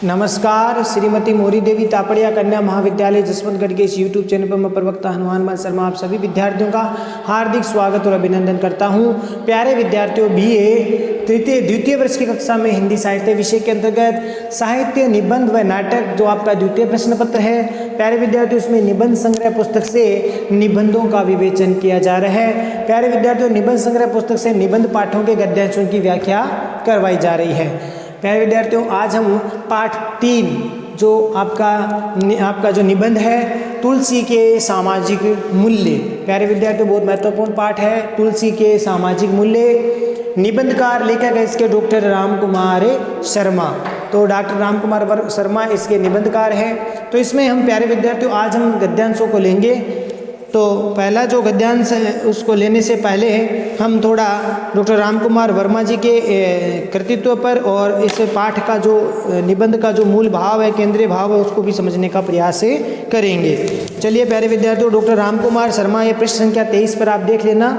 नमस्कार। श्रीमती मोरी देवी तापड़िया कन्या महाविद्यालय जसवंतगढ़ के इस यूट्यूब चैनल पर मैं प्रवक्ता हनुमान शर्मा आप सभी विद्यार्थियों का हार्दिक स्वागत और अभिनंदन करता हूं। प्यारे विद्यार्थियों, बीए द्वितीय वर्ष की कक्षा में हिंदी साहित्य विषय के अंतर्गत साहित्य, निबंध व नाटक जो आपका द्वितीय प्रश्न पत्र है, प्यारे विद्यार्थियों उसमें निबंध संग्रह पुस्तक से निबंधों का विवेचन किया जा रहा है। प्यारे विद्यार्थियों, निबंध संग्रह पुस्तक से निबंध पाठों के गद्यांशों की व्याख्या करवाई जा रही है। प्यारे विद्यार्थियों, आज हम पाठ 3 जो आपका जो निबंध है तुलसी के सामाजिक मूल्य। प्यारे विद्यार्थियों, बहुत महत्वपूर्ण पाठ है तुलसी के सामाजिक मूल्य। निबंधकार लेखक है इसके डॉक्टर रामकुमार शर्मा। तो डॉक्टर रामकुमार शर्मा इसके निबंधकार हैं। तो इसमें हम प्यारे विद्यार्थियों आज हम गद्यांशों को लेंगे। तो पहला जो गद्यांश है उसको लेने से पहले हम थोड़ा डॉक्टर रामकुमार वर्मा जी के कृतित्व पर और इस पाठ का जो निबंध का जो मूल भाव है, केंद्रीय भाव है, उसको भी समझने का प्रयास करेंगे। चलिए प्यारे विद्यार्थियों, डॉक्टर रामकुमार शर्मा, ये पृष्ठ संख्या 23 पर आप देख लेना।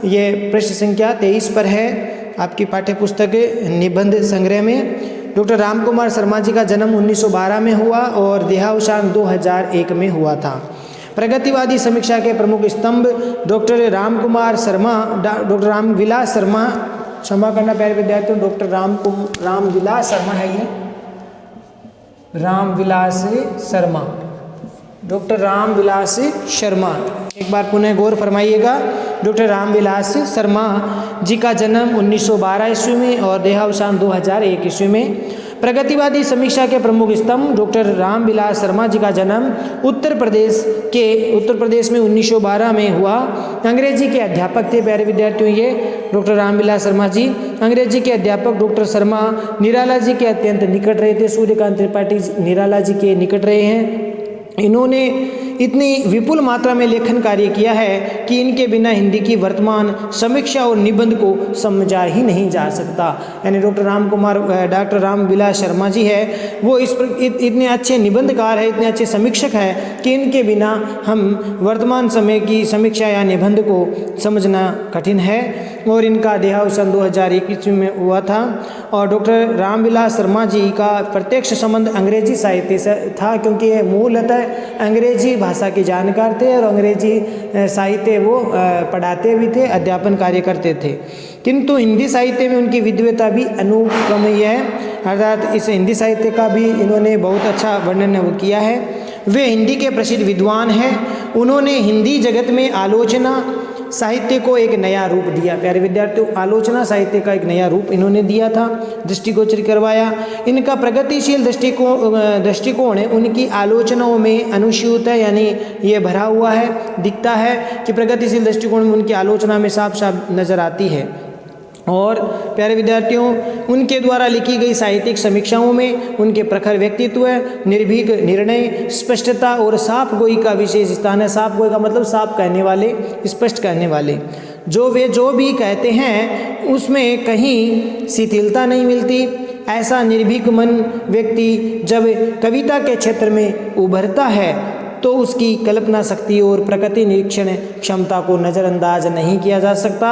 ये पृष्ठ संख्या 23 पर है आपकी पाठ्य पुस्तक निबंध संग्रह में। डॉक्टर रामकुमार शर्मा जी का जन्म 1912 में हुआ और देहावसान 2001 में हुआ था। प्रगतिवादी समीक्षा के प्रमुख स्तंभ डॉक्टर रामकुमार शर्मा, डॉक्टर रामविलास शर्मा, क्षमा करना प्यारे विद्यार्थियों, डॉक्टर रामविलास शर्मा है ये, रामविलास शर्मा, डॉक्टर रामविलास शर्मा। एक बार पुनः गौर फरमाइएगा। डॉक्टर रामविलास शर्मा जी का जन्म 1912 ईस्वी में और देहावसान 2001 ईस्वी में। प्रगतिवादी समीक्षा के प्रमुख स्तंभ डॉक्टर रामविलास शर्मा जी का जन्म उत्तर प्रदेश में 1912 में हुआ। अंग्रेजी के अध्यापक थे प्यारे विद्यार्थियों ये डॉक्टर रामविलास शर्मा जी। अंग्रेजी के अध्यापक डॉक्टर शर्मा निराला जी के अत्यंत निकट रहे थे। सूर्यकांत त्रिपाठी निराला जी के निकट रहे हैं। इन्होंने इतनी विपुल मात्रा में लेखन कार्य किया है कि इनके बिना हिंदी की वर्तमान समीक्षा और निबंध को समझा ही नहीं जा सकता। यानी डॉक्टर रामविलास शर्मा जी है वो इतने अच्छे निबंधकार है, इतने अच्छे समीक्षक है कि इनके बिना हम वर्तमान समय की समीक्षा या निबंध को समझना कठिन है। और इनका देहावसान 2001 ईस्वी में हुआ था। और डॉक्टर रामविलास शर्मा जी का प्रत्यक्ष संबंध अंग्रेजी साहित्य से था, क्योंकि ये मूलतः अंग्रेजी भाषा के जानकार थे और अंग्रेजी साहित्य वो पढ़ाते भी थे, अध्यापन कार्य करते थे। किंतु हिंदी साहित्य में उनकी विद्वता भी अनुक्रमणीय है, अर्थात इस हिंदी साहित्य का भी इन्होंने बहुत अच्छा वर्णन वो किया है। वे हिंदी के प्रसिद्ध विद्वान हैं। उन्होंने हिंदी जगत में आलोचना साहित्य को एक नया रूप दिया। प्यारे विद्यार्थियों, आलोचना साहित्य का एक नया रूप इन्होंने दिया था, दृष्टिगोचर करवाया। इनका प्रगतिशील दृष्टिकोण है, उनकी आलोचनाओं में अनुस्यूत है, यानी ये भरा हुआ है, दिखता है कि प्रगतिशील दृष्टिकोण में उनकी आलोचना में साफ साफ नजर आती है। और प्यारे विद्यार्थियों, उनके द्वारा लिखी गई साहित्यिक समीक्षाओं में उनके प्रखर व्यक्तित्व, निर्भीक निर्णय, स्पष्टता और साफ गोई का विशेष स्थान है। साफ गोई का मतलब साफ कहने वाले, स्पष्ट कहने वाले। वे जो भी कहते हैं उसमें कहीं शिथिलता नहीं मिलती। ऐसा निर्भीक मन व्यक्ति जब कविता के क्षेत्र में उभरता है तो उसकी कल्पना शक्ति और प्रकृति निरीक्षण क्षमता को नज़रअंदाज नहीं किया जा सकता।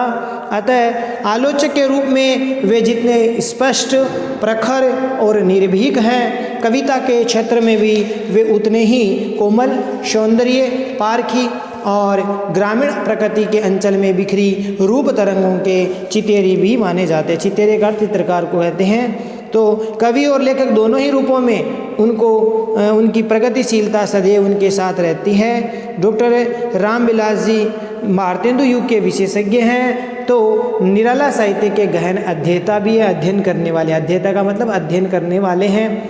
अतः आलोचक के रूप में वे जितने स्पष्ट, प्रखर और निर्भीक हैं, कविता के क्षेत्र में भी वे उतने ही कोमल, सौंदर्य पारखी और ग्रामीण प्रकृति के अंचल में बिखरी रूप तरंगों के चितेरी भी माने जाते हैं। चितेरे का चित्रकार को कहते हैं। तो कवि और लेखक दोनों ही रूपों में उनकी प्रगतिशीलता सदैव उनके साथ रहती है। डॉक्टर रामविलास जी भारतेंदु युग के विशेषज्ञ हैं। तो निराला साहित्य के गहन अध्येता भी है, अध्ययन करने वाले। अध्येता का मतलब अध्ययन करने वाले हैं।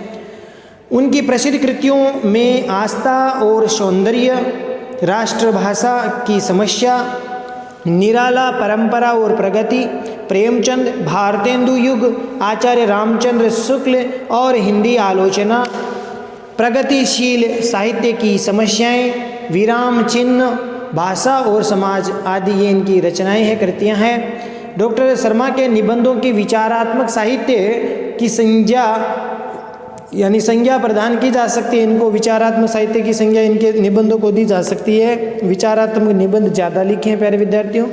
उनकी प्रसिद्ध कृतियों में आस्था और सौंदर्य, राष्ट्रभाषा की समस्या, निराला परंपरा और प्रगति, प्रेमचंद, भारतेंदु युग, आचार्य रामचंद्र शुक्ल और हिंदी आलोचना, प्रगतिशील साहित्य की समस्याएं, विराम चिन्ह, भाषा और समाज आदि ये इनकी रचनाएं हैं, कृतियां हैं। डॉक्टर शर्मा के निबंधों की विचारात्मक साहित्य की संज्ञा प्रदान की जा सकती है। इनको विचारात्मक साहित्य की संज्ञा इनके निबंधों को दी जा सकती है। विचारात्मक निबंध ज़्यादा लिखे हैं प्यारे विद्यार्थियों।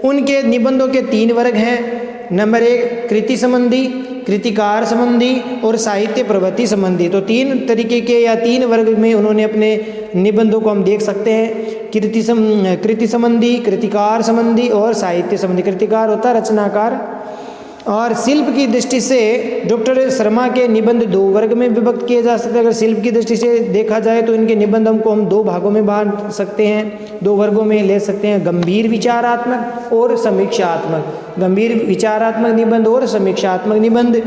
उनके निबंधों के 3 वर्ग हैं। नंबर 1 कृति संबंधी, कृतिकार संबंधी और साहित्य प्रवृत्ति संबंधी। तो 3 तरीके के या 3 वर्ग में उन्होंने अपने निबंधों को हम देख सकते हैं। कृति संबंधी, कृतिकार संबंधी और साहित्य संबंधी। कृतिकार होता है रचनाकार। और शिल्प की दृष्टि से डॉक्टर शर्मा के निबंध 2 वर्ग में विभक्त किए जा सकते हैं। अगर शिल्प की दृष्टि से देखा जाए तो इनके निबंधों को हम 2 भागों में बांट सकते हैं, 2 वर्गों में ले सकते हैं, गंभीर विचारात्मक और समीक्षात्मक। गंभीर विचारात्मक निबंध और समीक्षात्मक निबंध,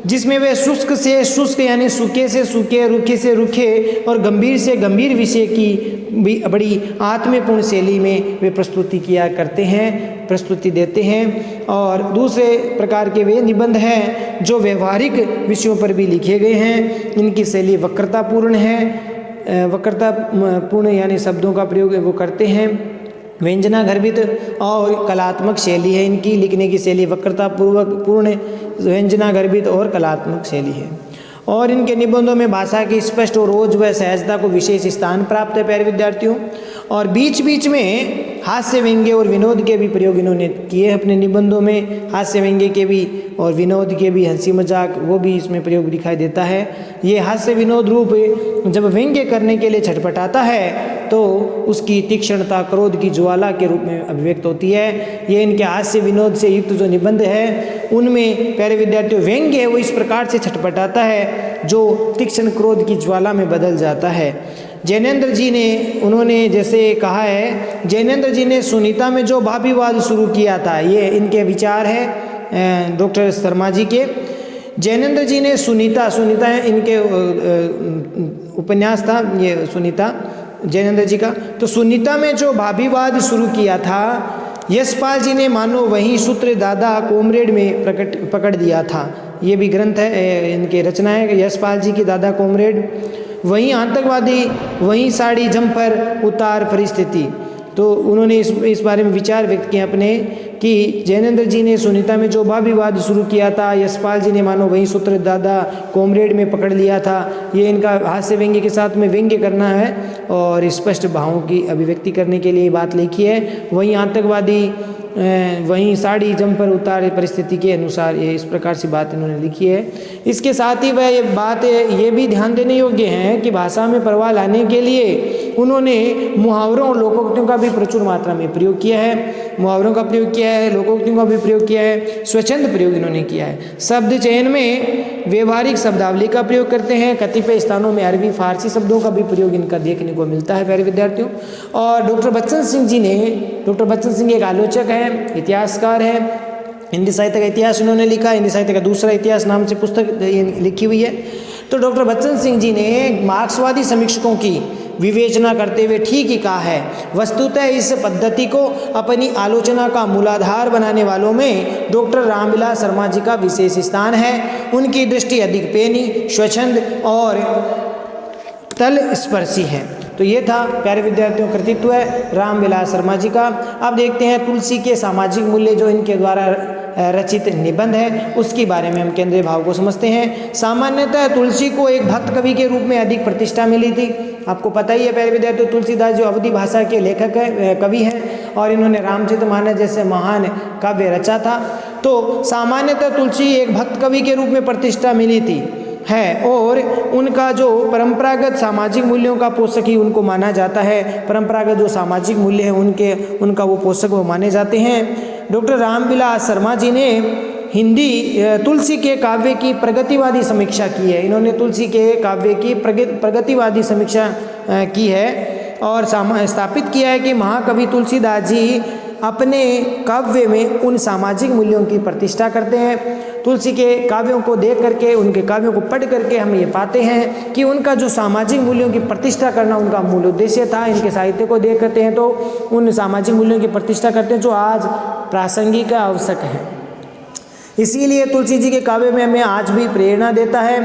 जिसमें वे शुष्क से शुष्क यानी सूखे से सूखे, रूखे से रूखे और गंभीर से गंभीर विषय की बड़ी आत्मपूर्ण शैली में वे प्रस्तुति किया करते हैं, प्रस्तुति देते हैं। और दूसरे प्रकार के वे निबंध हैं जो व्यवहारिक विषयों पर भी लिखे गए हैं। इनकी शैली वक्रतापूर्ण है, वक्रतापूर्ण यानी शब्दों का प्रयोग वो करते हैं। व्यंजना गर्भित और कलात्मक शैली है इनकी, लिखने की शैली वक्रतापूर्वक पूर्ण, व्यंजना गर्भित और कलात्मक शैली है। और इनके निबंधों में भाषा की स्पष्ट और रोज व सहजता को विशेष स्थान प्राप्त है प्यारे विद्यार्थियों। और बीच बीच में हास्य व्यंग्य और विनोद के भी प्रयोग इन्होंने किए अपने निबंधों में। हास्य व्यंग्य के भी और विनोद के भी, हंसी मजाक, वो भी इसमें प्रयोग दिखाई देता है। ये हास्य विनोद रूप जब व्यंग्य करने के लिए छटपटाता है तो उसकी तीक्ष्णता क्रोध की ज्वाला के रूप में अभिव्यक्त होती है। ये इनके हास्य विनोद से युक्त जो निबंध है उनमें प्यारे विद्यार्थियों व्यंग्य है वो इस प्रकार से छटपटाता है जो तीक्ष्ण क्रोध की ज्वाला में बदल जाता है। जैनेन्द्र जी ने, उन्होंने जैसे कहा है, जैनेन्द्र जी ने सुनीता में जो भाभीवाद शुरू किया था, ये इनके विचार है डॉक्टर शर्मा जी के। जैनेन्द्र जी ने सुनीता इनके उपन्यास था ये सुनीता जैनेन्द्र जी का। तो सुनीता में जो भाभीवाद शुरू किया था यशपाल जी ने मानो वही सूत्र दादा कॉमरेड में पकड़ दिया था। ये भी ग्रंथ है, इनके रचना है यशपाल जी की दादा कॉमरेड। वहीं आतंकवादी, वहीं साड़ी जम्पर उतार परिस्थिति। तो उन्होंने इस बारे में विचार व्यक्त किए अपने कि जैनेन्द्र जी ने सुनीता में जो भाभीवाद शुरू किया था, यशपाल जी ने मानो वहीं सूत्र दादा कॉमरेड में पकड़ लिया था। ये इनका हास्य व्यंग्य के साथ में व्यंग्य करना है और स्पष्ट भावों की अभिव्यक्ति करने के लिए बात लिखी है। वहीं आतंकवादी, वहीं साड़ी जम्पर उतार परिस्थिति के अनुसार, ये इस प्रकार से बात इन्होंने लिखी है। इसके साथ ही वह ये बात ये भी ध्यान देने योग्य है कि भाषा में प्रवाह लाने के लिए उन्होंने मुहावरों और लोकोक्तियों का भी प्रचुर मात्रा में प्रयोग किया है। मुहावरों का प्रयोग किया है, लोकोक्तियों का भी प्रयोग किया है, स्वच्छंद प्रयोग इन्होंने किया है। शब्द चयन में व्यवहारिक शब्दावली का प्रयोग करते हैं। कतिपय स्थानों में अरबी फारसी शब्दों का भी प्रयोग इनका देखने को मिलता है प्यारे विद्यार्थियों। और डॉक्टर बच्चन सिंह एक आलोचक हैं, इतिहासकार है। हिंदी साहित्य का इतिहास उन्होंने लिखा, हिंदी साहित्य का दूसरा इतिहास नाम से पुस्तक लिखी हुई है। तो डॉक्टर बच्चन सिंह जी ने मार्क्सवादी समीक्षकों की विवेचना करते हुए ठीक ही कहा है, वस्तुतः इस पद्धति को अपनी आलोचना का मूलाधार बनाने वालों में डॉक्टर रामविलास शर्मा जी का विशेष स्थान है। उनकी दृष्टि अधिक पेनी, स्वच्छंद और तल स्पर्शी है। तो ये था प्यारे विद्यार्थियों कृतित्व है रामविलास शर्मा जी का। अब देखते हैं तुलसी के सामाजिक मूल्य, जो इनके द्वारा रचित निबंध है उसके बारे में हम केंद्रीय भाव को समझते हैं। सामान्यतः तुलसी को एक भक्त कवि के रूप में अधिक प्रतिष्ठा मिली थी। आपको पता ही है प्यारे विद्यार्थियों, तुलसीदास जो अवधी भाषा के लेखक है, कवि हैं और इन्होंने रामचरितमानस जैसे महान काव्य रचा था। तो सामान्यतः तुलसी एक भक्त कवि के रूप में प्रतिष्ठा मिली थी है और उनका जो परंपरागत सामाजिक मूल्यों का पोषक ही उनको माना जाता है। परंपरागत जो सामाजिक मूल्य हैं उनका वो पोषक वो माने जाते हैं। डॉक्टर रामविलास शर्मा जी ने तुलसी के काव्य की प्रगतिवादी समीक्षा की है। इन्होंने तुलसी के काव्य की प्रगतिवादी समीक्षा की है और स्थापित किया है कि महाकवि तुलसीदास जी अपने काव्य में उन सामाजिक मूल्यों की प्रतिष्ठा करते हैं। तुलसी के काव्यों को देख करके, उनके काव्यों को पढ़ करके हम ये पाते हैं कि उनका जो सामाजिक मूल्यों की प्रतिष्ठा करना उनका मूल उद्देश्य था। इनके साहित्य को देख करते हैं तो उन सामाजिक मूल्यों की प्रतिष्ठा करते हैं जो आज प्रासंगिक आवश्यक है। इसीलिए तुलसी जी के काव्य में हमें आज भी प्रेरणा देता है।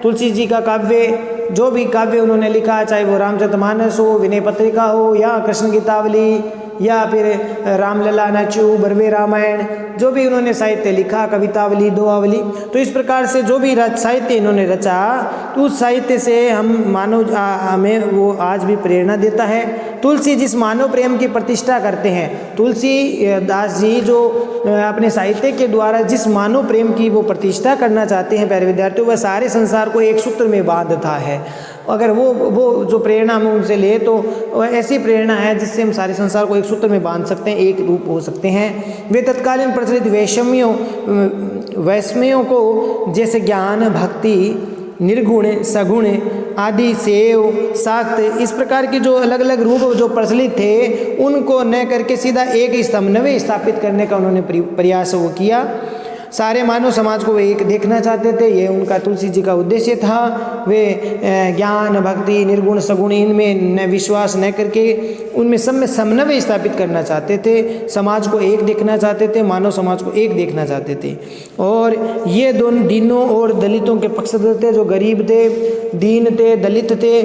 तुलसी जी का काव्य, जो भी काव्य उन्होंने लिखा, चाहे वो रामचरितमानस हो, विनय पत्रिका हो या कृष्ण गीतावली या फिर रामलला नचू, बरवे रामायण, जो भी उन्होंने साहित्य लिखा, कवितावली, दोहावली, तो इस प्रकार से जो भी साहित्य इन्होंने रचा तो उस साहित्य से हम हमें वो आज भी प्रेरणा देता है। तुलसी जिस मानव प्रेम की प्रतिष्ठा करते हैं, तुलसीदास जी जो अपने साहित्य के द्वारा जिस मानव प्रेम की वो प्रतिष्ठा करना चाहते हैं प्यारे विद्यार्थियों, वह सारे संसार को एक सूत्र में बांधता है। अगर वो जो प्रेरणा हम उनसे ले तो वह ऐसी प्रेरणा है जिससे हम सारे संसार को एक सूत्र में बांध सकते हैं, एक रूप हो सकते हैं। वे तत्कालीन प्रचलित वैषम्यों को जैसे ज्ञान, भक्ति, निर्गुण, सगुण आदि, सेव, शाक्त, इस प्रकार के जो अलग अलग रूप जो प्रचलित थे उनको न करके सीधा एक स्तंभ नवे स्थापित करने का उन्होंने प्रयास वो किया। सारे मानव समाज को वे एक देखना चाहते थे, ये उनका तुलसी जी का उद्देश्य था। वे ज्ञान, भक्ति, निर्गुण, सगुण इनमें न विश्वास न करके उनमें सब में समन्वय स्थापित करना चाहते थे, समाज को एक देखना चाहते थे, मानव समाज को एक देखना चाहते थे। और ये दोनों दीनों और दलितों के पक्षधर थे, जो गरीब थे, दीन थे, दलित थे,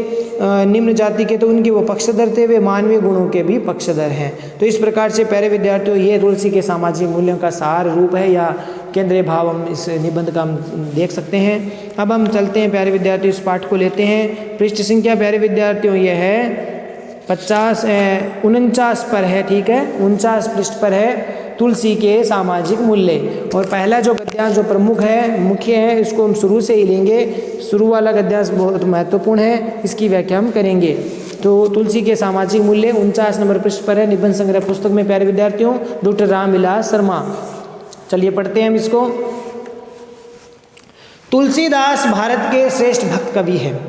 निम्न जाति के, तो उनके वो पक्षधर थे, वे मानवीय गुणों के भी पक्षधर हैं। तो इस प्रकार से प्यारे विद्यार्थियों ये तुलसी के सामाजिक मूल्यों का सार रूप है या केंद्रीय भाव हम इस निबंध का हम देख सकते हैं। अब हम चलते हैं प्यारे विद्यार्थियों, इस पाठ को लेते हैं। पृष्ठ संख्या प्यारे विद्यार्थियों ये है 49 पर है, ठीक है, 49 पृष्ठ पर है तुलसी के सामाजिक मूल्य। और पहला जो गद्यांश जो प्रमुख है, मुख्य है, इसको हम शुरू से ही लेंगे। शुरू वाला गद्यांश बहुत महत्वपूर्ण है, इसकी व्याख्या हम करेंगे। तो तुलसी के सामाजिक मूल्य 49 नंबर पृष्ठ पर है निबंध संग्रह पुस्तक में प्यारे विद्यार्थियों, डॉक्टर रामविलास शर्मा। चलिए पढ़ते हैं हम इसको। तुलसीदास भारत के श्रेष्ठ भक्त कवि हैं।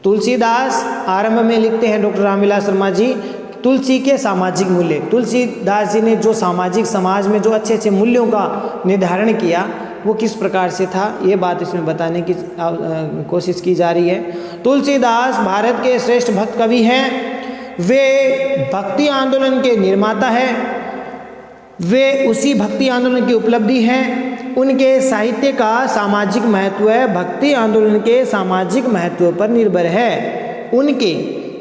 तुलसीदास आरंभ में लिखते हैं डॉक्टर रामविलास शर्मा जी, तुलसी के सामाजिक मूल्य। तुलसीदास जी ने जो सामाजिक समाज में जो अच्छे अच्छे मूल्यों का निर्धारण किया वो किस प्रकार से था, ये बात इसमें बताने की कोशिश की जा रही है। तुलसीदास भारत के श्रेष्ठ भक्त कवि हैं। वे भक्ति आंदोलन के निर्माता हैं। वे उसी भक्ति आंदोलन की उपलब्धि हैं। उनके साहित्य का सामाजिक महत्व है, भक्ति आंदोलन के सामाजिक महत्व पर निर्भर है। उनके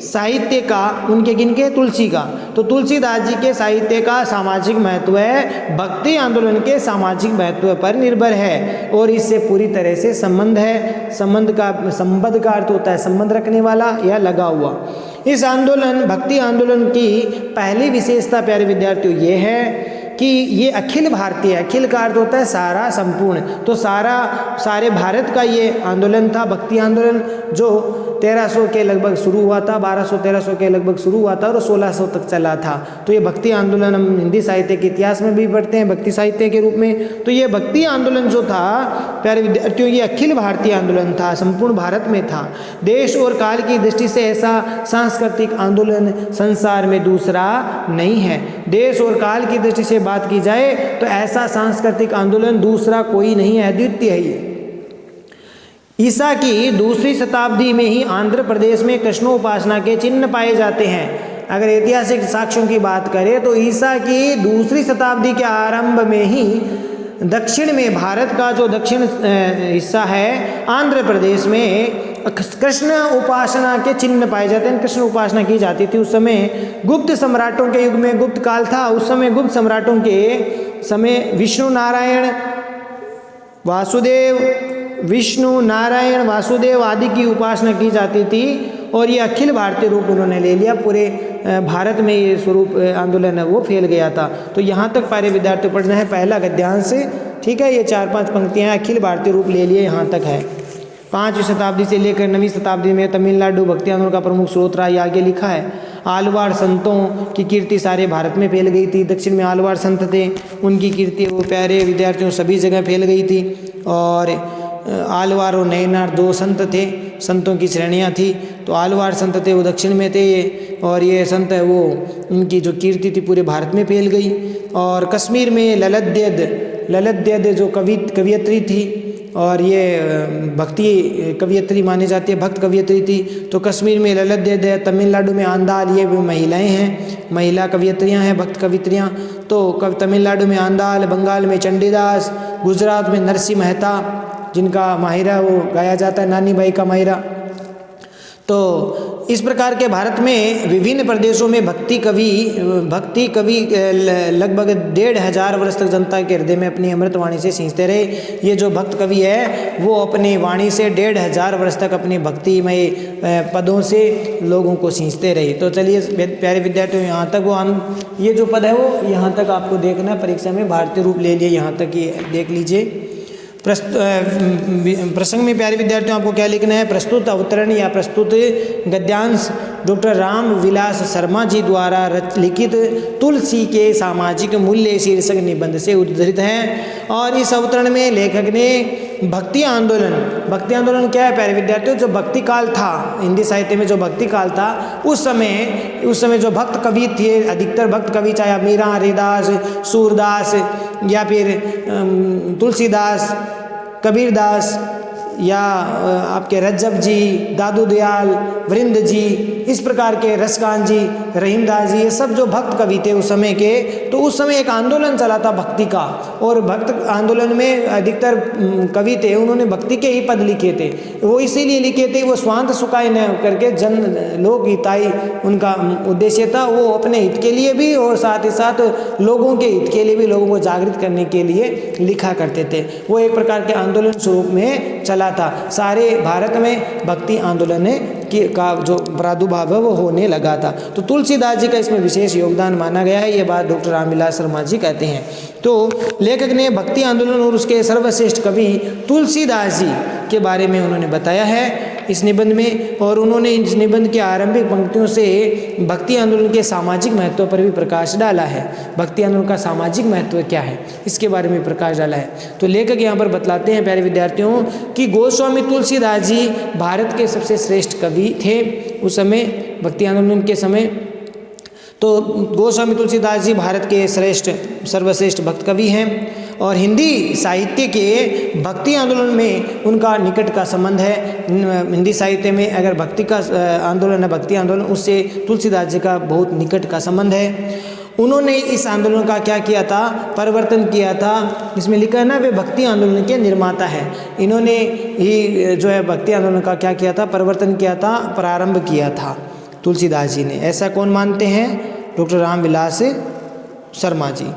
साहित्य का, उनके किनके, तुलसी का, तो तुलसीदास जी के साहित्य का सामाजिक महत्व है, भक्ति आंदोलन के सामाजिक महत्व पर निर्भर है और इससे पूरी तरह से संबंध है। संबंध का अर्थ होता है संबंध रखने वाला या लगा हुआ। इस आंदोलन, भक्ति आंदोलन की पहली विशेषता प्यारे विद्यार्थियों ये है कि ये अखिल भारतीय, अखिल का अर्थ होता है सारा, संपूर्ण, तो सारे भारत का ये आंदोलन था, भक्ति आंदोलन, जो 1300 के लगभग शुरू हुआ था, 1200-1300 के लगभग शुरू हुआ था और 1600 तक चला था। तो ये भक्ति आंदोलन हम हिंदी साहित्य के इतिहास में भी पढ़ते हैं भक्ति साहित्य के रूप में। तो ये भक्ति आंदोलन जो था प्यारे विद्यार्थियों, ये अखिल भारतीय आंदोलन था, संपूर्ण भारत में था। देश और काल की दृष्टि से ऐसा सांस्कृतिक आंदोलन संसार में दूसरा नहीं है। देश और काल की दृष्टि से बात की जाए तो ऐसा सांस्कृतिक आंदोलन दूसरा कोई नहीं है, अद्वितीय है ये। ईसा की दूसरी शताब्दी में ही आंध्र प्रदेश में कृष्णोपासना के चिन्ह पाए जाते हैं। अगर ऐतिहासिक साक्ष्यों की बात करें तो ईसा की दूसरी शताब्दी के आरंभ में ही दक्षिण में, भारत का जो दक्षिण हिस्सा है आंध्र प्रदेश में, कृष्ण उपासना के चिन्ह पाए जाते हैं। कृष्ण उपासना की जाती थी। उस समय गुप्त सम्राटों के युग में, गुप्त काल था, उस समय गुप्त सम्राटों के समय विष्णु नारायण वासुदेव आदि की उपासना की जाती थी और ये अखिल भारतीय रूप उन्होंने ले लिया। पूरे भारत में ये स्वरूप आंदोलन है वो फैल गया था। तो यहाँ तक प्यारे विद्यार्थी पढ़ना है पहला गद्यांश, ठीक है, ये 4-5 पंक्तियाँ अखिल भारतीय रूप ले लिए, यहाँ तक है। 5वीं शताब्दी से लेकर 9वीं शताब्दी में तमिलनाडु भक्ति आंदोलन का प्रमुख स्रोत रहा, ये आगे लिखा है। आलवार संतों की कीर्ति सारे भारत में फैल गई थी। दक्षिण में आलवार संत थे, उनकी कीर्ति वो प्यारे विद्यार्थियों सभी जगह फैल गई थी। और आलवार और नयनार 2 संत थे, संतों की श्रेणियाँ थी। तो आलवार संत थे वो दक्षिण में थे और ये संत है वो, उनकी जो कीर्ति थी पूरे भारत में फैल गई। और कश्मीर में ललद्यद जो कवियत्री थी और ये भक्ति कवियत्री मानी जाती है, भक्त कवियत्री थी। तो कश्मीर में ललद्यद है, तमिलनाडु में आंदाल, ये भी महिलाएं हैं, महिला कवियत्रियां हैं, भक्त कवित्रियां। तो तमिलनाडु में आंदाल, बंगाल में चंडीदास, गुजरात में नरसिंह मेहता जिनका माहिरा वो गाया जाता है, नानी बाई का माहिरा। तो इस प्रकार के भारत में विभिन्न प्रदेशों में भक्ति कवि लगभग 1500 वर्ष तक जनता के हृदय में अपनी अमृत वाणी से सींचते रहे। ये जो भक्त कवि है वो अपनी वाणी से 1500 वर्ष तक अपनी भक्तिमय पदों से लोगों को सींचते रहे। तो चलिए प्यारे विद्यार्थियों, यहाँ तक ये जो पद है वो यहाँ तक आपको देखना, परीक्षा में भारतीय रूप ले लिए, यहाँ तक ये देख लीजिए। प्रसंग में प्यारे विद्यार्थियों आपको क्या लिखना है? प्रस्तुत अवतरण या प्रस्तुत गद्यांश डॉक्टर राम विलास शर्मा जी द्वारा लिखित तुलसी के सामाजिक मूल्य शीर्षक निबंध से उद्धृत है। और इस अवतरण में लेखक ने भक्ति आंदोलन क्या है प्यारे विद्यार्थियों? जो भक्ति काल था, हिंदी साहित्य में जो भक्ति काल था, उस समय जो भक्त कवि थे, अधिकतर भक्त कवि चाहे मीरा, हरिदास, सूरदास या फिर तुलसीदास, कबीरदास या आपके रज्जब जी, दादू दयाल, वृंद जी, इस प्रकार के रसकान जी, रहीमदास जी, ये सब जो भक्त कवि थे उस समय के, तो उस समय एक आंदोलन चला था भक्ति का। और भक्त आंदोलन में अधिकतर कवि थे, उन्होंने भक्ति के ही पद लिखे थे। वो इसीलिए लिखे थे, वो स्वांत सुखाय न करके जन लोक हिताई उनका उद्देश्य था। वो अपने हित के लिए भी और साथ ही साथ लोगों के हित के लिए भी, लोगों को जागृत करने के लिए लिखा करते थे। वो एक प्रकार के आंदोलन स्वरूप में चला था। सारे भारत में भक्ति आंदोलन का जो प्रादुर्भाव है वो होने लगा था। तो तुलसीदास जी का इसमें विशेष योगदान माना गया है, ये बात डॉक्टर रामविलास शर्मा जी कहते हैं। तो लेखक ने भक्ति आंदोलन और उसके सर्वश्रेष्ठ कवि तुलसीदास जी के बारे में उन्होंने बताया है इस निबंध में। और उन्होंने इस निबंध की आरंभिक पंक्तियों से भक्ति आंदोलन के सामाजिक महत्व पर भी प्रकाश डाला है। भक्ति आंदोलन का सामाजिक महत्व क्या है, इसके बारे में प्रकाश डाला है। तो लेखक यहाँ पर बतलाते हैं प्यारे विद्यार्थियों कि गोस्वामी तुलसीदास जी भारत के सबसे श्रेष्ठ कवि थे उस समय, भक्ति आंदोलन के समय। तो गोस्वामी तुलसीदास जी भारत के सर्वश्रेष्ठ भक्त कवि हैं। और हिंदी साहित्य के भक्ति आंदोलन में उनका निकट का संबंध है। हिंदी साहित्य में अगर भक्ति का आंदोलन है, भक्ति आंदोलन, उससे तुलसीदास जी का बहुत निकट का संबंध है। उन्होंने इस आंदोलन का क्या किया था? परिवर्तन किया था। इसमें लिखा है ना, वे भक्ति आंदोलन के निर्माता है। इन्होंने ही जो है भक्ति आंदोलन का क्या किया था? परिवर्तन किया था, प्रारंभ किया था तुलसीदास जी ने। ऐसा कौन मानते हैं? डॉक्टर रामविलास शर्मा जी।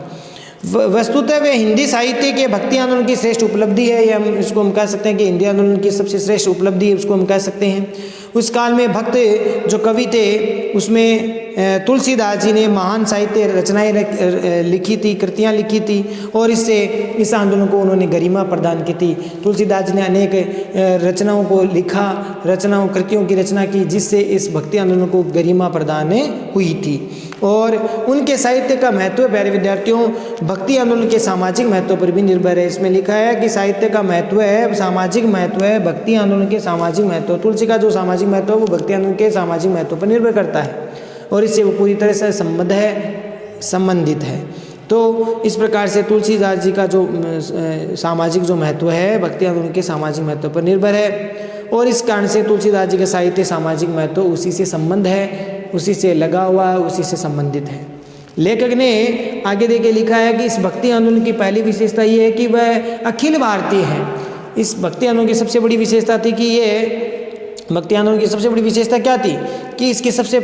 वस्तुतः वे हिंदी साहित्य के भक्ति आंदोलन की श्रेष्ठ उपलब्धि है, या इसको हम कह सकते हैं कि हिंदी आंदोलन की सबसे श्रेष्ठ उपलब्धि है, उसको हम कह सकते हैं। उस काल में भक्त जो कवि थे उसमें तुलसीदास जी ने महान साहित्य रचनाएं लिखी थी, कृतियां लिखी थी, और इससे इस आंदोलन को उन्होंने गरिमा प्रदान की थी। तुलसीदास जी ने अनेक रचनाओं को लिखा, कृतियों की रचना की, जिससे इस भक्ति आंदोलन को गरिमा प्रदान हुई थी। और उनके साहित्य का महत्व प्यारे विद्यार्थियों भक्ति आंदोलन के सामाजिक महत्व पर भी निर्भर है। इसमें लिखा है कि साहित्य का महत्व है, सामाजिक महत्व है, भक्ति आंदोलन के सामाजिक महत्व। तुलसी का जो सामाजिक महत्व है वो भक्ति आंदोलन के सामाजिक महत्व पर निर्भर करता है, और इससे वो पूरी तरह से संबंधित है। तो इस प्रकार से तुलसीदास जी का जो सामाजिक जो महत्व है भक्ति आंदोलन के सामाजिक महत्व पर निर्भर है, और इस कारण से तुलसीदास जी का साहित्य सामाजिक महत्व उसी से संबंध है, उसी से लगा हुआ है, उसी से संबंधित है। लेखक ने आगे देके लिखा है कि इस भक्ति आंदोलन की पहली विशेषता ये है कि वह अखिल भारतीय है। इस भक्ति आंदोलन की सबसे बड़ी विशेषता थी कि ये भक्ति आंदोलन की सबसे बड़ी विशेषता क्या थी कि इसकी सबसे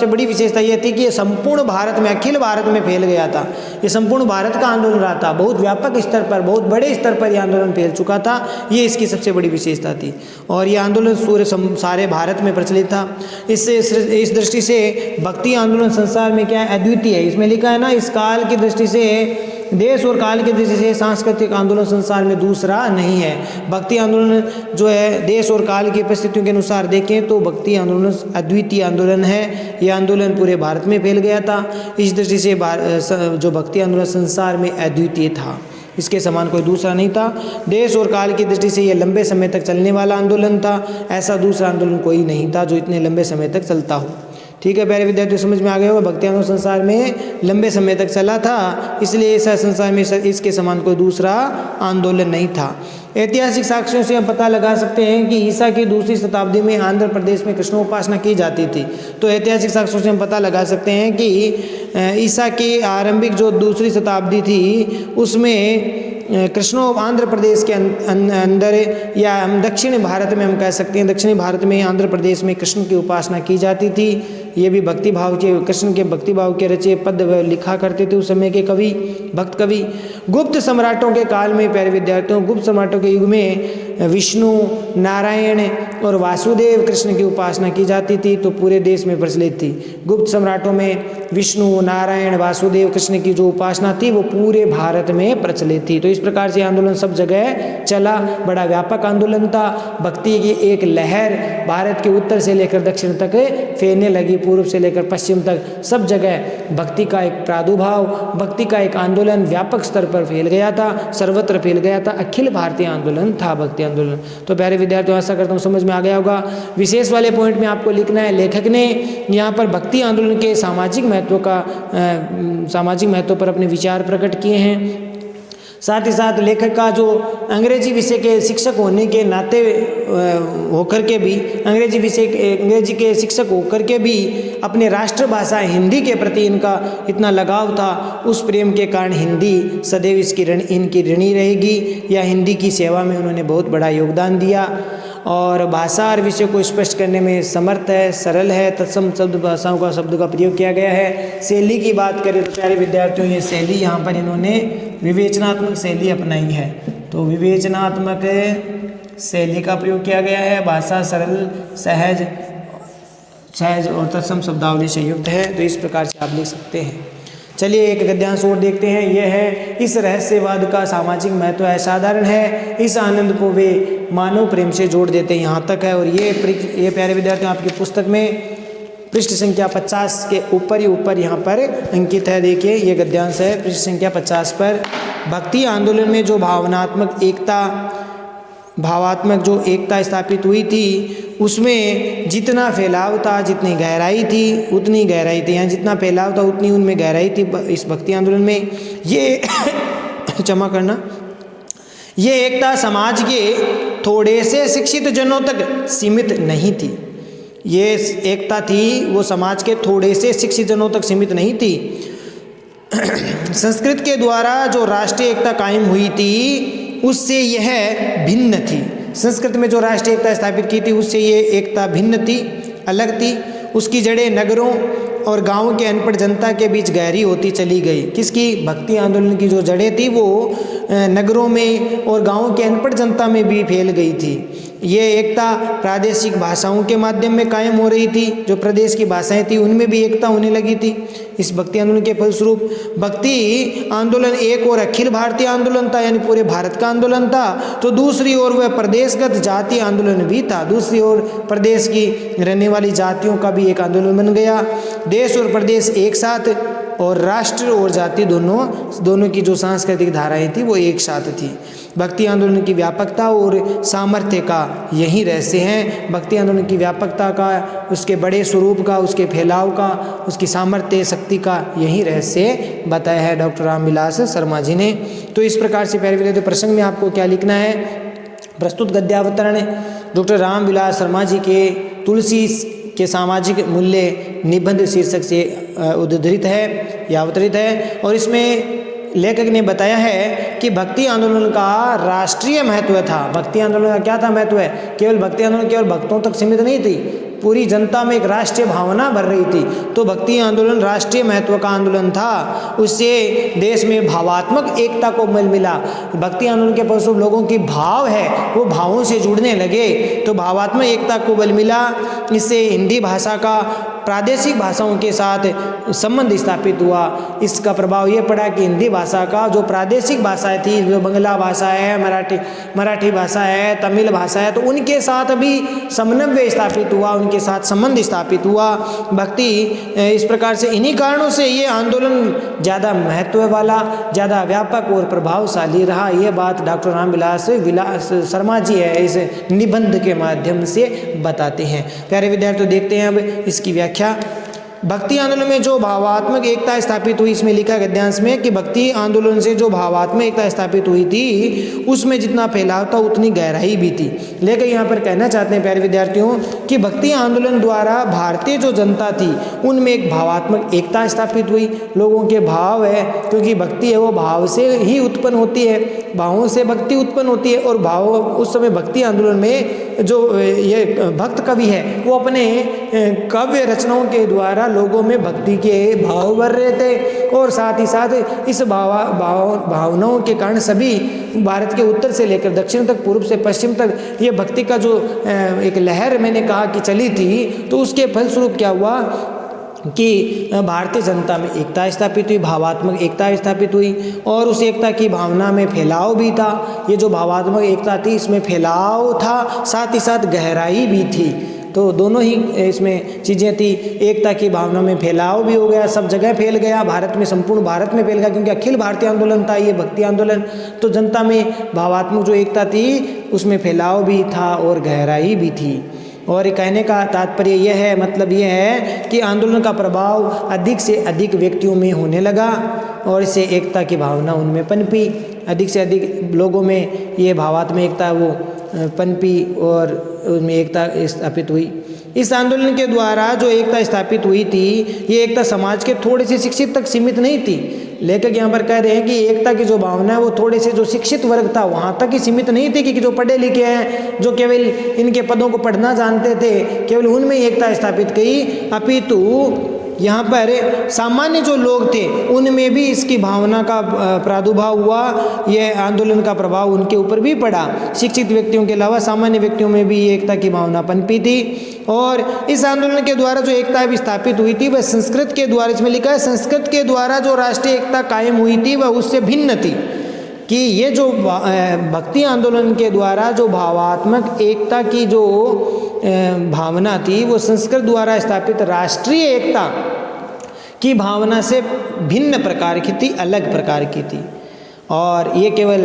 बड़ी विशेषता ये थी कि ये संपूर्ण भारत में, अखिल भारत में फैल गया था। ये संपूर्ण भारत का आंदोलन रहा था, बहुत व्यापक स्तर पर, बहुत बड़े स्तर पर यह आंदोलन फैल चुका था। ये इसकी सबसे बड़ी विशेषता थी, और ये आंदोलन सारे भारत में प्रचलित था। इस दृष्टि से भक्ति आंदोलन संसार में क्या है? अद्वितीय है। इसमें लिखा है ना, इस काल की दृष्टि से, देश और काल की दृष्टि से सांस्कृतिक आंदोलन संसार में दूसरा नहीं है। भक्ति आंदोलन जो है देश और काल की परिस्थितियों के अनुसार देखें तो भक्ति आंदोलन अद्वितीय आंदोलन है। यह आंदोलन पूरे भारत में फैल गया था। इस दृष्टि से जो भक्ति आंदोलन संसार में अद्वितीय था, इसके समान कोई दूसरा नहीं था। देश और काल की दृष्टि से यह लंबे समय तक चलने वाला आंदोलन था। ऐसा दूसरा आंदोलन कोई नहीं था जो इतने लंबे समय तक चलता हो। ठीक है प्यारे विद्यार्थियों, समझ में आ गया होगा। भक्ति आंदोलन संसार में लंबे समय तक चला था, इसलिए ऐसा संसार में इसके समान कोई दूसरा आंदोलन नहीं था। ऐतिहासिक साक्ष्यों से हम पता लगा सकते हैं कि ईसा की दूसरी शताब्दी में आंध्र प्रदेश में कृष्णोपासना की जाती थी। तो ऐतिहासिक साक्ष्यों से हम पता लगा सकते हैं कि ईसा की आरंभिक जो दूसरी शताब्दी थी उसमें कृष्णो आंध्र प्रदेश के अंदर, या हम दक्षिण भारत में हम कह सकते हैं, दक्षिणी भारत में आंध्र प्रदेश में कृष्ण की उपासना की जाती थी। ये भी भक्ति भाव के, कृष्ण के भक्ति भाव के रचे पद लिखा करते थे उस समय के कवि, भक्त कवि। गुप्त सम्राटों के काल में, प्यारे विद्यार्थियों, गुप्त सम्राटों के युग में विष्णु, नारायण और वासुदेव कृष्ण की उपासना की जाती थी, तो पूरे देश में प्रचलित थी। गुप्त सम्राटों में विष्णु, नारायण, वासुदेव कृष्ण की जो उपासना थी वो पूरे भारत में प्रचलित थी। तो इस प्रकार से आंदोलन सब जगह चला, बड़ा व्यापक आंदोलन था। भक्ति की एक लहर भारत के उत्तर से लेकर दक्षिण तक फैलने लगी, पूर्व से लेकर पश्चिम तक सब जगह भक्ति का एक प्रादुर्भाव, भक्ति का एक आंदोलन व्यापक स्तर पर फैल गया था, सर्वत्र फैल गया था। अखिल भारतीय आंदोलन था भक्ति आंदोलन। तो प्यारे विद्यार्थियों, आशा करता हूँ समझ में आ गया होगा। विशेष वाले पॉइंट में आपको लिखना है, लेखक ने यहाँ पर भक्ति आंदोलन के सामाजिक महत्व पर अपने विचार प्रकट किए हैं। साथ ही साथ लेखक का जो अंग्रेजी विषय के शिक्षक होने के नाते होकर के भी, अंग्रेजी के शिक्षक होकर के भी अपने राष्ट्रभाषा हिंदी के प्रति इनका इतना लगाव था, उस प्रेम के कारण हिंदी सदैव इनकी ऋणी रहेगी, या हिंदी की सेवा में उन्होंने बहुत बड़ा योगदान दिया। और भाषा और विषय को स्पष्ट करने में समर्थ है, सरल है, तत्सम शब्द का प्रयोग किया गया है। शैली की बात करें तो प्यारे विद्यार्थियों, ये शैली यहाँ पर इन्होंने विवेचनात्मक शैली अपनाई है, तो विवेचनात्मक शैली का प्रयोग किया गया है। भाषा सरल, सहज और तत्सम शब्दावली से युक्त है, तो इस प्रकार से आप लिख सकते हैं। चलिए एक गद्यांश और देखते हैं। यह है, इस रहस्यवाद का सामाजिक महत्व असाधारण है, इस आनंद को वे मानव प्रेम से जोड़ देते हैं, यहाँ तक है। और ये प्यारे विद्यार्थियों आपकी पुस्तक में पृष्ठ संख्या 50 के ऊपर यहाँ पर अंकित है। देखिए ये गद्यांश है पृष्ठ संख्या 50 पर। भक्ति आंदोलन में जो भावात्मक जो एकता स्थापित हुई थी, उसमें जितना फैलाव था, जितनी गहराई थी उतनी गहराई थी, यहाँ जितना फैलाव था उतनी उनमें गहराई थी इस भक्ति आंदोलन में। ये क्षमा करना, ये एकता समाज के थोड़े से शिक्षित जनों तक सीमित नहीं थी। ये एकता थी वो समाज के थोड़े से शिक्षित जनों तक सीमित नहीं थी। संस्कृत के द्वारा जो राष्ट्रीय एकता कायम हुई थी उससे यह भिन्न थी। संस्कृत में जो राष्ट्रीय एकता स्थापित की थी उससे ये एकता भिन्न थी, अलग थी। उसकी जड़ें नगरों और गांवों के अनपढ़ जनता के बीच गहरी होती चली गई। किसकी? भक्ति आंदोलन की जो जड़ें थी वो नगरों में और गांवों के अनपढ़ जनता में भी फैल गई थी। ये एकता प्रादेशिक भाषाओं के माध्यम में कायम हो रही थी, जो प्रदेश की भाषाएं थी उनमें भी एकता होने लगी थी इस भक्ति आंदोलन के फलस्वरूप। भक्ति आंदोलन एक और अखिल भारतीय आंदोलन था, यानी पूरे भारत का आंदोलन था, तो दूसरी ओर वह प्रदेशगत जातीय आंदोलन भी था। दूसरी ओर प्रदेश की रहने वाली जातियों का भी एक आंदोलन बन गया। देश और प्रदेश एक साथ और राष्ट्र और जाति दोनों की जो सांस्कृतिक धाराएं थी वो एक साथ थी। भक्ति आंदोलन की व्यापकता और सामर्थ्य का यही रहस्य है। भक्ति आंदोलन की व्यापकता का, उसके बड़े स्वरूप का, उसके फैलाव का, उसकी सामर्थ्य शक्ति का यही रहस्य बताया है डॉक्टर रामविलास शर्मा जी ने। तो इस प्रकार से प्यारे विद्यार्थियों प्रसंग में आपको क्या लिखना है? प्रस्तुत गद्यावतरण डॉक्टर रामविलास शर्मा जी के तुलसी के सामाजिक मूल्य निबंध शीर्षक से उद्धृत है या अवतरित है। और इसमें लेखक ने बताया है कि भक्ति आंदोलन का राष्ट्रीय महत्व था। भक्ति आंदोलन का क्या था महत्व है? केवल भक्ति आंदोलन केवल भक्तों तक सीमित नहीं थी, पूरी जनता में एक राष्ट्रीय भावना भर रही थी। तो भक्ति आंदोलन राष्ट्रीय महत्व का आंदोलन था। उससे देश में भावात्मक एकता को बल मिला। भक्ति आंदोलन के फलस्वरूप लोगों की भाव है वो भावों से जुड़ने लगे, तो भावात्मक एकता को बल मिला। इससे हिंदी भाषा का प्रादेशिक भाषाओं के साथ संबंध स्थापित हुआ। इसका प्रभाव ये पड़ा कि हिंदी भाषा का जो प्रादेशिक भाषाएं थी, जो बंगला भाषा है, मराठी भाषा है, तमिल भाषा है, तो उनके साथ भी समन्वय स्थापित हुआ, उनके साथ संबंध स्थापित हुआ। भक्ति इस प्रकार से इन्हीं कारणों से ये आंदोलन ज़्यादा महत्व वाला, ज़्यादा व्यापक और प्रभावशाली रहा। ये बात डॉक्टर रामविलास शर्मा जी है इस निबंध के माध्यम से बताते हैं। प्यारे विद्यार्थियों देखते हैं अब इसकी व्याख्या। भक्ति आंदोलन में जो भावात्मक एकता स्थापित हुई, इसमें लिखा है गद्यांश में कि भक्ति आंदोलन से जो भावात्मक एकता स्थापित हुई थी उसमें जितना फैलाव था उतनी गहराई भी थी। लेकिन यहाँ पर कहना चाहते हैं प्यारे विद्यार्थियों कि भक्ति आंदोलन द्वारा भारतीय जो जनता थी उनमें एक भावात्मक एकता स्थापित हुई। लोगों के भाव है, क्योंकि भक्ति है वो भाव से ही उत्पन्न होती है, भावों से भक्ति उत्पन्न होती है। और भाव उस समय भक्ति आंदोलन में जो ये भक्त कवि है वो अपने काव्य रचनाओं के द्वारा लोगों में भक्ति के भाव भर रहे थे। और साथ ही साथ इस भावनाओं के कारण सभी भारत के उत्तर से लेकर दक्षिण तक, पूर्व से पश्चिम तक ये भक्ति का जो एक लहर मैंने कहा कि चली थी, तो उसके फलस्वरूप क्या हुआ कि भारतीय जनता में एकता स्थापित हुई, भावात्मक एकता स्थापित हुई। और उस एकता की भावना में फैलाव भी था। ये जो भावात्मक एकता थी इसमें फैलाव था, साथ ही साथ गहराई भी थी। तो दोनों ही इसमें चीज़ें थी। एकता की भावना में फैलाव भी हो गया, सब जगह फैल गया, भारत में, संपूर्ण भारत में फैल गया, क्योंकि अखिल भारतीय आंदोलन था ये भक्ति आंदोलन। तो जनता में भावात्मक जो एकता थी उसमें फैलाव भी था और गहराई भी थी। और ये कहने का तात्पर्य यह है, मतलब यह है कि आंदोलन का प्रभाव अधिक से अधिक व्यक्तियों में होने लगा और इससे एकता की भावना उनमें पनपी। अधिक से अधिक लोगों में ये भावात्मक एकता वो पनपी और उनमें एकता स्थापित हुई। इस आंदोलन के द्वारा जो एकता स्थापित हुई थी ये एकता समाज के थोड़े से शिक्षित तक सीमित नहीं थी। लेखक यहाँ पर कह रहे हैं कि एकता की जो भावना है वो थोड़े से जो शिक्षित वर्ग था वहाँ तक ही सीमित नहीं थी कि जो पढ़े लिखे हैं, जो केवल इनके पदों को पढ़ना जानते थे, केवल उनमें एकता स्थापित की, अपितु यहाँ पर सामान्य जो लोग थे उनमें भी इसकी भावना का प्रादुर्भाव हुआ। यह आंदोलन का प्रभाव उनके ऊपर भी पड़ा। शिक्षित व्यक्तियों के अलावा सामान्य व्यक्तियों में भी एकता की भावना पनपी थी। और इस आंदोलन के द्वारा जो एकता भी स्थापित हुई थी वह संस्कृत के द्वारा, इसमें लिखा है संस्कृत के द्वारा जो राष्ट्रीय एकता कायम हुई थी वह उससे भिन्न थी। कि ये जो भक्ति आंदोलन के द्वारा जो भावात्मक एकता की जो भावना थी वो संस्कृत द्वारा स्थापित राष्ट्रीय एकता की भावना से भिन्न प्रकार की थी, अलग प्रकार की थी। और ये केवल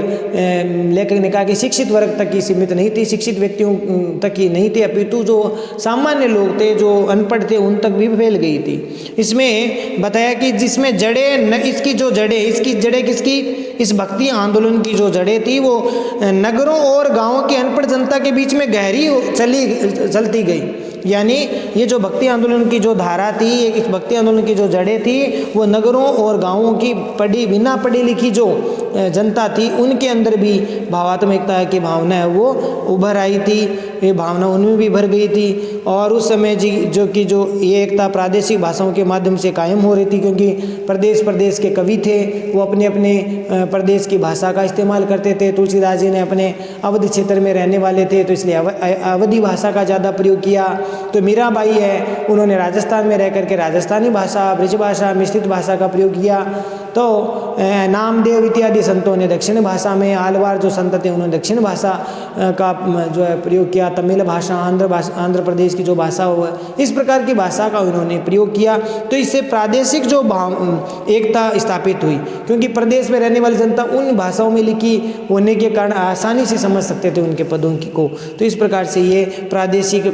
लेखक ने कहा कि शिक्षित वर्ग तक ही सीमित नहीं थी, शिक्षित व्यक्तियों तक ही नहीं थी, अपितु जो सामान्य लोग थे, जो अनपढ़ थे, उन तक भी फैल गई थी। इसमें बताया कि जिसमें जड़ें, इसकी जड़ें किसकी, इस भक्ति आंदोलन की जो जड़ें थी वो नगरों और गाँवों की अनपढ़ जनता के बीच में गहरी चलती गई। यानी ये जो भक्ति आंदोलन की जो धारा थी, इस भक्ति आंदोलन की जो जड़ें थी वो नगरों और गांवों की बिना पढ़ी लिखी जो जनता थी उनके अंदर भी भावात्मकता की भावना है वो उभर आई थी। ये भावना उनमें भी भर गई थी। और उस समय जो ये एकता प्रादेशिक भाषाओं के माध्यम से कायम हो रही थी, क्योंकि प्रदेश के कवि थे वो अपने अपने प्रदेश की भाषा का इस्तेमाल करते थे। तुलसीदास जी ने अपने अवध क्षेत्र में रहने वाले थे तो इसलिए अवधी भाषा का ज़्यादा प्रयोग किया। तो मीराबाई है, उन्होंने राजस्थान में रह करके राजस्थानी भाषा, ब्रज भाषा, मिश्रित भाषा का प्रयोग किया। तो नामदेव इत्यादि संतों ने दक्षिण भाषा में, आलवार जो संत थे उन्होंने दक्षिण भाषा का जो है प्रयोग किया। तमिल भाषा, आंध्र प्रदेश की जो भाषा हो, इस प्रकार की भाषा का उन्होंने प्रयोग किया। तो इससे प्रादेशिक जो एकता स्थापित हुई, क्योंकि प्रदेश में रहने वाली जनता उन भाषाओं में लिखी होने के कारण आसानी से समझ सकते थे उनके पदों को। तो इस प्रकार से ये प्रादेशिक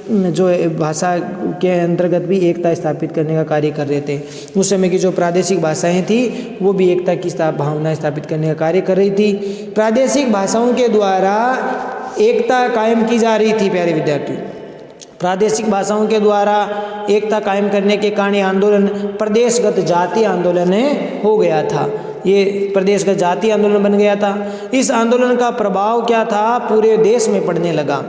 जो भाषा के अंतर्गत भी एकता स्थापित करने का कार्य कर रहे थे। उस समय की जो प्रादेशिक भाषाएं थी वो भी एकता की भावना स्थापित करने का कार्य कर रही थी। प्रादेशिक भाषाओं के द्वारा एकता कायम की जा रही थी। प्यारे विद्यार्थी, प्रादेशिक भाषाओं के द्वारा एकता कायम करने के कारण आंदोलन प्रदेशगत जातीय आंदोलन हो गया था। ये प्रदेशगत जातीय आंदोलन बन गया था। इस आंदोलन का प्रभाव क्या था, पूरे देश में पड़ने लगा।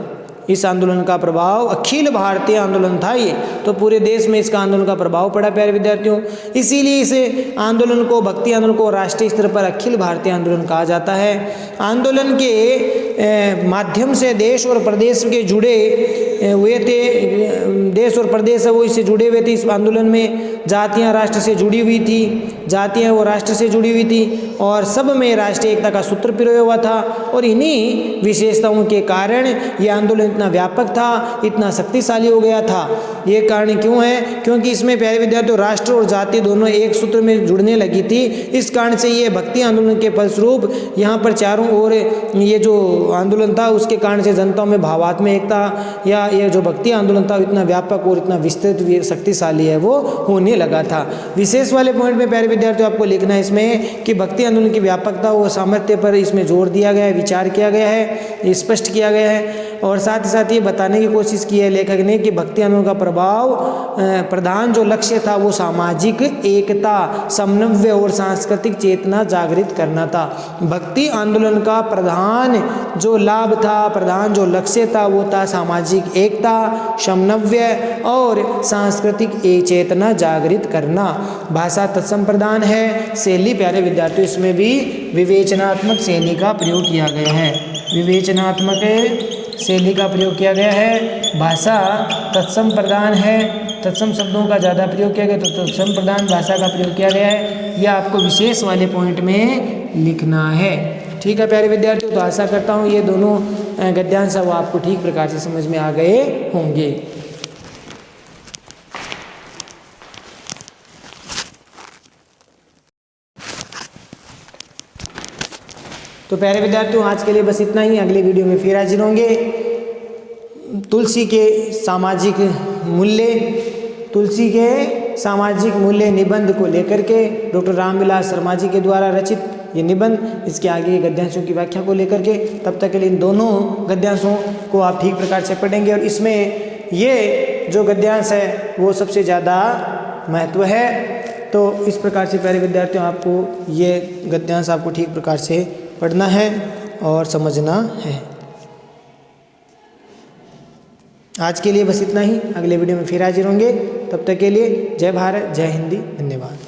इस आंदोलन का प्रभाव अखिल भारतीय आंदोलन था ये, तो पूरे देश में इसका आंदोलन का प्रभाव पड़ा प्यारे विद्यार्थियों। इसीलिए इस आंदोलन को, भक्ति आंदोलन को राष्ट्रीय स्तर पर अखिल भारतीय आंदोलन कहा जाता है। आंदोलन के माध्यम से देश और प्रदेश के जुड़े हुए थे, देश और प्रदेश है वो इससे जुड़े हुए थे इस आंदोलन में। जातियाँ राष्ट्र से जुड़ी हुई थी, जातियाँ वो राष्ट्र से जुड़ी हुई थी और सब में राष्ट्रीय एकता का सूत्र पिरोया हुआ था। और इन्हीं विशेषताओं के कारण ये आंदोलन इतना व्यापक था, इतना शक्तिशाली हो गया था। ये कारण क्यों है? क्योंकि इसमें प्यारे विद्यार्थियों राष्ट्र और जाति दोनों एक सूत्र में जुड़ने लगी थी। इस कारण से ये भक्ति आंदोलन के फलस्वरूप यहाँ पर चारों ओर ये जो आंदोलन था उसके कारण से जनताओं में भावात्मक एकता या ये जो भक्ति आंदोलन था इतना व्यापक और इतना विस्तृत शक्तिशाली है वो होने लगा था। विशेष वाले पॉइंट में प्यारे विद्यार्थियों आपको लिखना है इसमें कि भक्ति आंदोलन की व्यापकता और सामर्थ्य पर इसमें जोर दिया गया है, विचार किया गया है, स्पष्ट किया गया है। और साथ ही साथ ये बताने की कोशिश की है लेखक ने कि भक्ति आंदोलन का प्रधान जो लक्ष्य था वो सामाजिक एकता, समन्वय और सांस्कृतिक चेतना जागृत करना था। भक्ति आंदोलन का प्रधान जो लाभ था, प्रधान जो लक्ष्य था वो था सामाजिक एकता, समन्वय और सांस्कृतिक चेतना जागृत करना। भाषा तत्सम प्रधान है। शैली प्यारे विद्यार्थियों इसमें भी विवेचनात्मक शैली का प्रयोग किया गया है, विवेचनात्मक शैली का प्रयोग किया गया है। भाषा तत्सम प्रधान है, तत्सम शब्दों का ज़्यादा प्रयोग किया गया तो तत्सम प्रधान भाषा का प्रयोग किया गया है। यह आपको विशेष वाले पॉइंट में लिखना है। ठीक है प्यारे विद्यार्थियों, तो आशा करता हूँ ये दोनों गद्यांश वो आपको ठीक प्रकार से समझ में आ गए होंगे। तो प्यारे विद्यार्थियों आज के लिए बस इतना ही। अगले वीडियो में फिर हाजिर होंगे। तुलसी के सामाजिक मूल्य निबंध को लेकर के डॉक्टर रामविलास शर्मा जी के द्वारा रचित ये निबंध, इसके आगे के गद्यांशों की व्याख्या को लेकर के। तब तक के लिए इन दोनों गद्यांशों को आप ठीक प्रकार से पढ़ेंगे और इसमें ये जो गद्यांश है वो सबसे ज़्यादा महत्व है। तो इस प्रकार से प्यारे विद्यार्थियों आपको ये गद्यांश आपको ठीक प्रकार से पढ़ना है और समझना है। आज के लिए बस इतना ही। अगले वीडियो में फिर हाजिर होंगे। तब तक के लिए जय भारत, जय हिंदी, धन्यवाद।